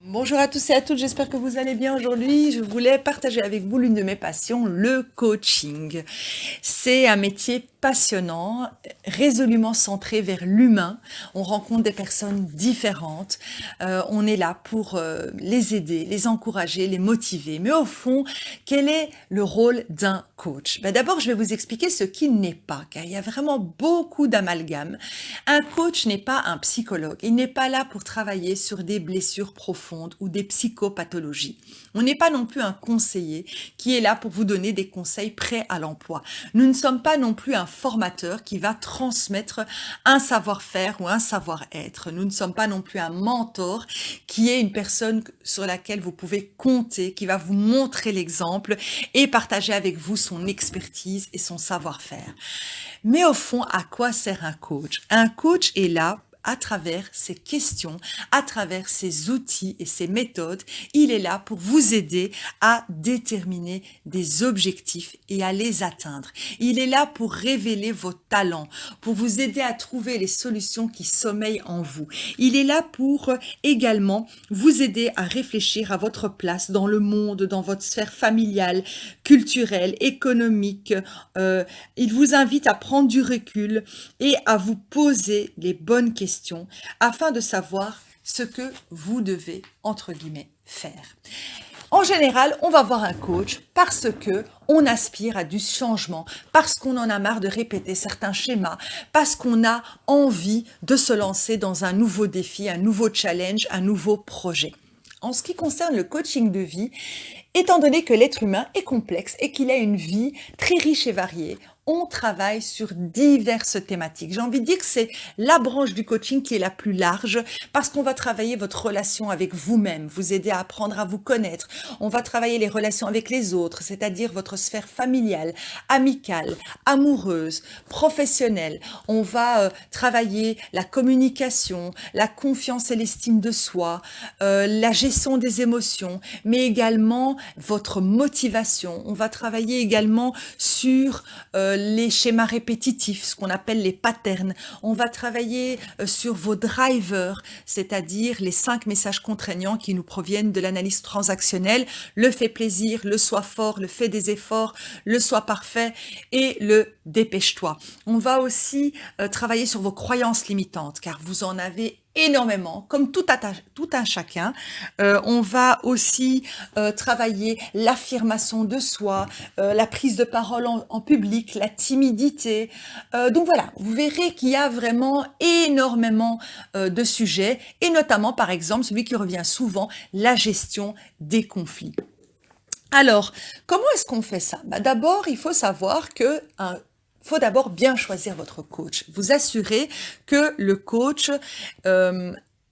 Bonjour à tous et à toutes, j'espère que vous allez bien aujourd'hui. Je voulais partager avec vous l'une de mes passions, le coaching. C'est un métier passionnant, résolument centré vers l'humain. On rencontre des personnes différentes. On est là pour les aider, les encourager, les motiver. Mais au fond, quel est le rôle d'un coach? D'abord, je vais vous expliquer ce qu'il n'est pas, car il y a vraiment beaucoup d'amalgames. Un coach n'est pas un psychologue. Il n'est pas là pour travailler sur des blessures profondes ou des psychopathologies. On n'est pas non plus un conseiller qui est là pour vous donner des conseils prêts à l'emploi. Nous ne sommes pas non plus un formateur qui va transmettre un savoir-faire ou un savoir-être. Nous ne sommes pas non plus un mentor qui est une personne sur laquelle vous pouvez compter, qui va vous montrer l'exemple et partager avec vous son expertise et son savoir-faire. Mais au fond, à quoi sert un coach? Un coach est là à travers ses questions, à travers ses outils et ses méthodes. Il est là pour vous aider à déterminer des objectifs et à les atteindre. Il est là pour révéler vos talents, pour vous aider à trouver les solutions qui sommeillent en vous. Il est là pour également vous aider à réfléchir à votre place dans le monde, dans votre sphère familiale, culturelle, économique. Il vous invite à prendre du recul et à vous poser les bonnes questions afin de savoir ce que vous devez, entre guillemets, faire. En général, on va voir un coach parce que on aspire à du changement, parce qu'on en a marre de répéter certains schémas, parce qu'on a envie de se lancer dans un nouveau défi, un nouveau challenge, un nouveau projet. En ce qui concerne le coaching de vie, étant donné que l'être humain est complexe et qu'il a une vie très riche et variée, on travaille sur diverses thématiques. J'ai envie de dire que c'est la branche du coaching qui est la plus large parce qu'on va travailler votre relation avec vous-même, vous aider à apprendre à vous connaître. On va travailler les relations avec les autres, c'est-à-dire votre sphère familiale, amicale, amoureuse, professionnelle. On va travailler la communication, la confiance et l'estime de soi, la gestion des émotions, mais également votre motivation. On va travailler également sur les schémas répétitifs, ce qu'on appelle les patterns. On va travailler sur vos drivers, c'est-à-dire les 5 messages contraignants qui nous proviennent de l'analyse transactionnelle, le fait plaisir, le sois fort, le fait des efforts, le sois parfait et le dépêche-toi. On va aussi travailler sur vos croyances limitantes, car vous en avez énormément, comme tout un chacun. On va aussi travailler l'affirmation de soi, la prise de parole en public, la timidité. Donc voilà, vous verrez qu'il y a vraiment énormément de sujets, et notamment, par exemple, celui qui revient souvent, la gestion des conflits. Alors, comment est-ce qu'on fait ça? D'abord, il faut savoir que faut d'abord bien choisir votre coach. Vous assurer que le coach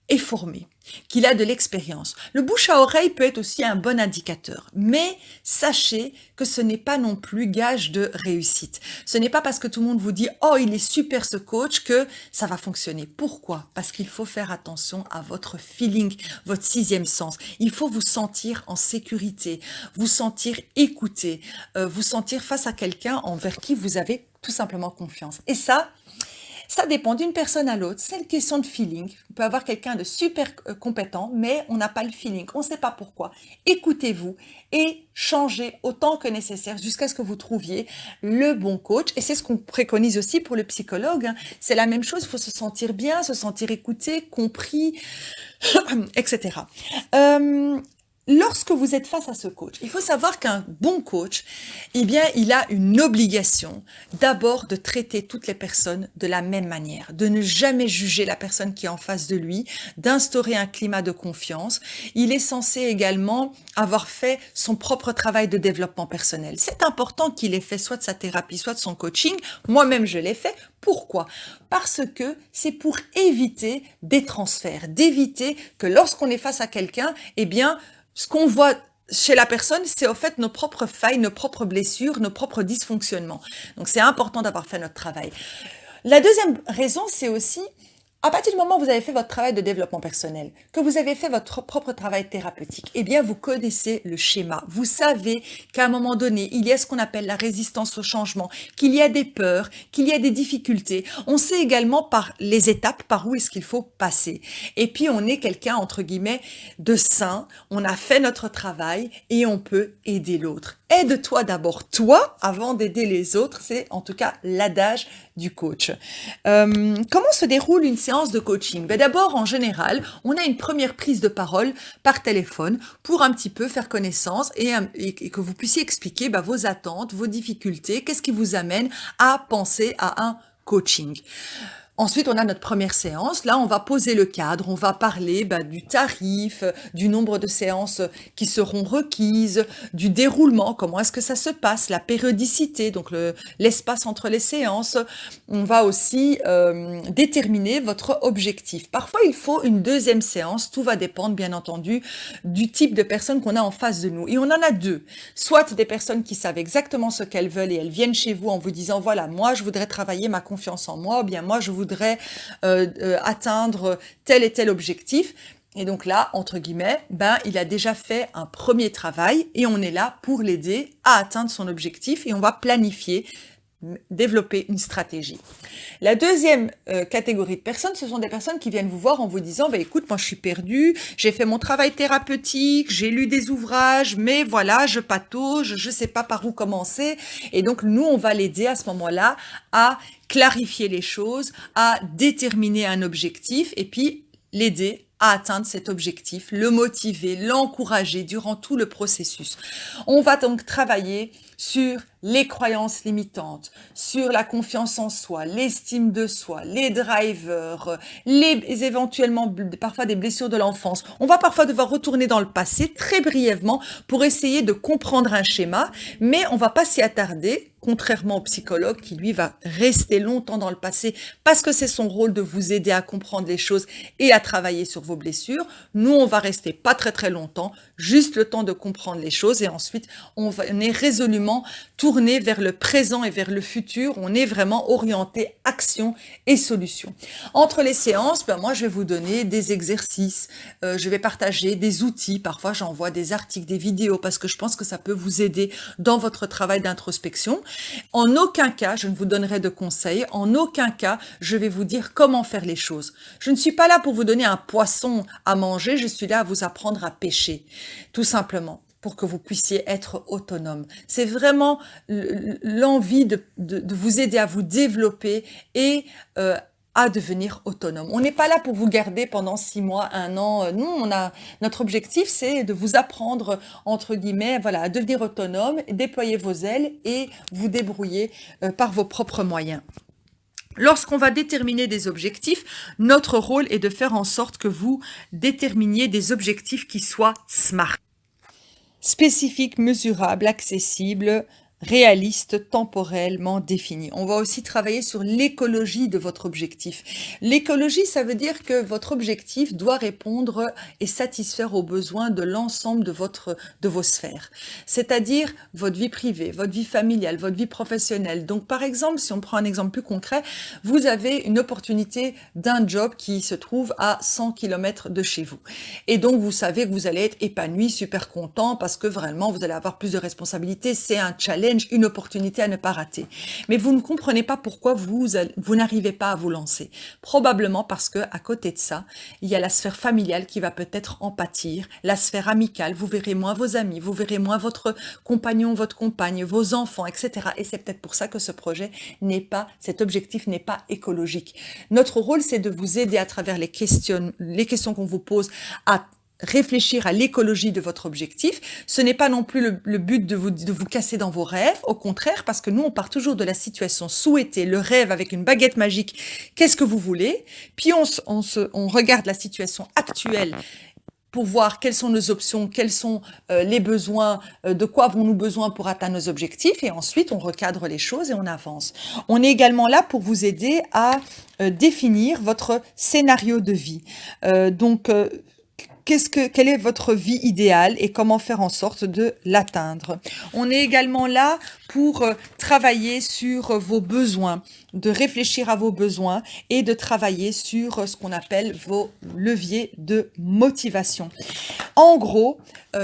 est formé, qu'il a de l'expérience. Le bouche à oreille peut être aussi un bon indicateur, mais sachez que ce n'est pas non plus gage de réussite. Ce n'est pas parce que tout le monde vous dit « Oh, il est super ce coach » que ça va fonctionner. Pourquoi? Parce qu'il faut faire attention à votre feeling, votre 6e sens. Il faut vous sentir en sécurité, vous sentir écouté, vous sentir face à quelqu'un envers qui vous avez tout simplement confiance. Et ça dépend d'une personne à l'autre. C'est une question de feeling. On peut avoir quelqu'un de super compétent, mais on n'a pas le feeling. On ne sait pas pourquoi. Écoutez-vous et changez autant que nécessaire jusqu'à ce que vous trouviez le bon coach. Et c'est ce qu'on préconise aussi pour le psychologue. C'est la même chose. Il faut se sentir bien, se sentir écouté, compris, etc. Lorsque vous êtes face à ce coach, il faut savoir qu'un bon coach, eh bien, il a une obligation d'abord de traiter toutes les personnes de la même manière, de ne jamais juger la personne qui est en face de lui, d'instaurer un climat de confiance. Il est censé également avoir fait son propre travail de développement personnel. C'est important qu'il ait fait soit de sa thérapie, soit de son coaching. Moi-même, je l'ai fait. Pourquoi? Parce que c'est pour éviter des transferts, d'éviter que lorsqu'on est face à quelqu'un, eh bien, ce qu'on voit chez la personne, c'est au fait nos propres failles, nos propres blessures, nos propres dysfonctionnements. Donc c'est important d'avoir fait notre travail. La deuxième raison, c'est aussi À partir du moment où vous avez fait votre travail de développement personnel, que vous avez fait votre propre travail thérapeutique, eh bien, vous connaissez le schéma. Vous savez qu'à un moment donné, il y a ce qu'on appelle la résistance au changement, qu'il y a des peurs, qu'il y a des difficultés. On sait également par les étapes, par où est-ce qu'il faut passer. Et puis, on est quelqu'un, entre guillemets, de sain. On a fait notre travail et on peut aider l'autre. Aide-toi d'abord toi avant d'aider les autres. C'est en tout cas l'adage du coach. Comment se déroule une séance de coaching? Ben d'abord, en général, on a une première prise de parole par téléphone pour un petit peu faire connaissance et que vous puissiez expliquer vos attentes, vos difficultés, qu'est-ce qui vous amène à penser à un coaching. Ensuite, on a notre première séance. Là, on va poser le cadre, on va parler du tarif, du nombre de séances qui seront requises, du déroulement, comment est-ce que ça se passe, la périodicité, donc l'espace entre les séances. On va aussi déterminer votre objectif. Parfois, il faut une deuxième séance. Tout va dépendre, bien entendu, du type de personnes qu'on a en face de nous. Et on en a deux. Soit des personnes qui savent exactement ce qu'elles veulent et elles viennent chez vous en vous disant, voilà, moi, je voudrais travailler ma confiance en moi, ou bien moi, je voudrais atteindre tel et tel objectif. Et donc là, entre guillemets, il a déjà fait un premier travail et on est là pour l'aider à atteindre son objectif et on va planifier, développer une stratégie. La deuxième catégorie de personnes, ce sont des personnes qui viennent vous voir en vous disant écoute, moi je suis perdue, j'ai fait mon travail thérapeutique, j'ai lu des ouvrages, mais voilà, je patauge, je ne sais pas par où commencer. Et donc nous, on va l'aider à ce moment-là à clarifier les choses, à déterminer un objectif et puis l'aider à atteindre cet objectif, le motiver, l'encourager durant tout le processus. On va donc travailler sur les croyances limitantes, sur la confiance en soi, l'estime de soi, les drivers, éventuellement parfois des blessures de l'enfance. On va parfois devoir retourner dans le passé très brièvement pour essayer de comprendre un schéma, mais on va pas s'y attarder, contrairement au psychologue qui lui va rester longtemps dans le passé parce que c'est son rôle de vous aider à comprendre les choses et à travailler sur vos blessures. Nous, on va rester pas très longtemps, juste le temps de comprendre les choses et ensuite on est résolument tourné vers le présent et vers le futur. On est vraiment orienté action et solution. Entre les séances, moi je vais vous donner des exercices, je vais partager des outils, parfois j'envoie des articles, des vidéos parce que je pense que ça peut vous aider dans votre travail d'introspection. En aucun cas, je ne vous donnerai de conseils, en aucun cas, je vais vous dire comment faire les choses. Je ne suis pas là pour vous donner un poisson à manger, je suis là à vous apprendre à pêcher, tout simplement, pour que vous puissiez être autonome. C'est vraiment l'envie de vous aider à vous développer et à devenir autonome. On n'est pas là pour vous garder pendant 6 mois, 1 an. Nous, notre objectif, c'est de vous apprendre, entre guillemets, à devenir autonome, déployer vos ailes et vous débrouiller par vos propres moyens. Lorsqu'on va déterminer des objectifs, notre rôle est de faire en sorte que vous déterminiez des objectifs qui soient SMART. Spécifiques, mesurables, accessibles, réaliste, temporellement défini. On va aussi travailler sur l'écologie de votre objectif. L'écologie, ça veut dire que votre objectif doit répondre et satisfaire aux besoins de l'ensemble de vos sphères. C'est-à-dire votre vie privée, votre vie familiale, votre vie professionnelle. Donc, par exemple, si on prend un exemple plus concret, vous avez une opportunité d'un job qui se trouve à 100 km de chez vous. Et donc, vous savez que vous allez être épanoui, super content, parce que vraiment, vous allez avoir plus de responsabilités. C'est un challenge, une opportunité à ne pas rater. Mais vous ne comprenez pas pourquoi vous n'arrivez pas à vous lancer. Probablement parce que à côté de ça, il y a la sphère familiale qui va peut-être en pâtir, la sphère amicale, vous verrez moins vos amis, vous verrez moins votre compagnon, votre compagne, vos enfants, etc. Et c'est peut-être pour ça que cet objectif n'est pas écologique. Notre rôle, c'est de vous aider à travers les questions qu'on vous pose à réfléchir à l'écologie de votre objectif. Ce n'est pas non plus le but de vous casser dans vos rêves, au contraire, parce que nous, on part toujours de la situation souhaitée, le rêve avec une baguette magique. Qu'est-ce que vous voulez? Puis on regarde la situation actuelle pour voir quelles sont nos options, quels sont les besoins, de quoi avons-nous besoin pour atteindre nos objectifs, et ensuite on recadre les choses et on avance. On est également là pour vous aider à définir votre scénario de vie. quelle est votre vie idéale et comment faire en sorte de l'atteindre. On est également là pour travailler sur vos besoins, de réfléchir à vos besoins et de travailler sur ce qu'on appelle vos leviers de motivation. En gros,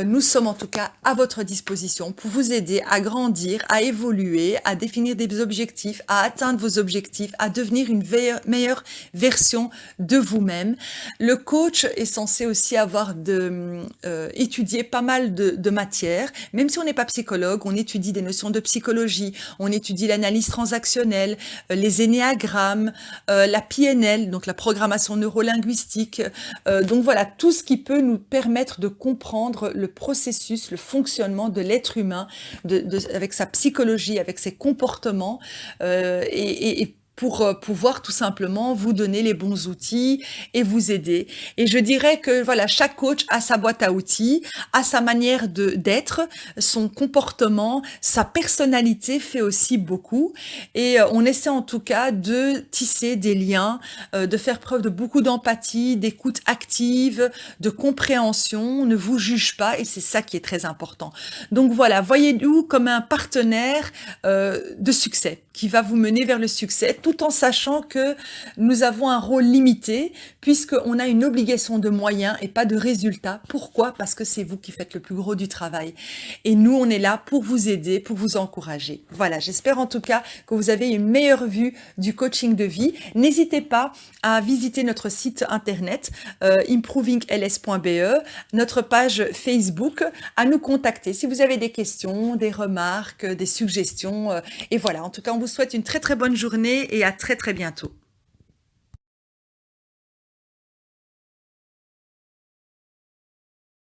nous sommes en tout cas à votre disposition pour vous aider à grandir, à évoluer, à définir des objectifs, à atteindre vos objectifs, à devenir une meilleure version de vous-même. Le coach est censé aussi avoir étudié pas mal de matières. Même si on n'est pas psychologue, on étudie des notions de psychologie, on étudie l'analyse transactionnelle, les énéagrammes, la PNL, donc la programmation neurolinguistique. Donc voilà, tout ce qui peut nous permettre de comprendre le processus, le fonctionnement de l'être humain, avec sa psychologie, avec ses comportements, et pour pouvoir tout simplement vous donner les bons outils et vous aider. Et je dirais que voilà, chaque coach a sa boîte à outils, a sa manière d'être, son comportement, sa personnalité fait aussi beaucoup. Et on essaie en tout cas de tisser des liens, de faire preuve de beaucoup d'empathie, d'écoute active, de compréhension. On ne vous juge pas et c'est ça qui est très important. Donc voilà, voyez-nous comme un partenaire de succès qui va vous mener vers le succès, tout en sachant que nous avons un rôle limité, puisqu'on a une obligation de moyens et pas de résultats. Pourquoi? Parce que c'est vous qui faites le plus gros du travail. Et nous, on est là pour vous aider, pour vous encourager. Voilà, j'espère en tout cas que vous avez une meilleure vue du coaching de vie. N'hésitez pas à visiter notre site internet improvingls.be, notre page Facebook, à nous contacter si vous avez des questions, des remarques, des suggestions. Et voilà, en tout cas, on vous souhaite une très très bonne journée et à très très bientôt.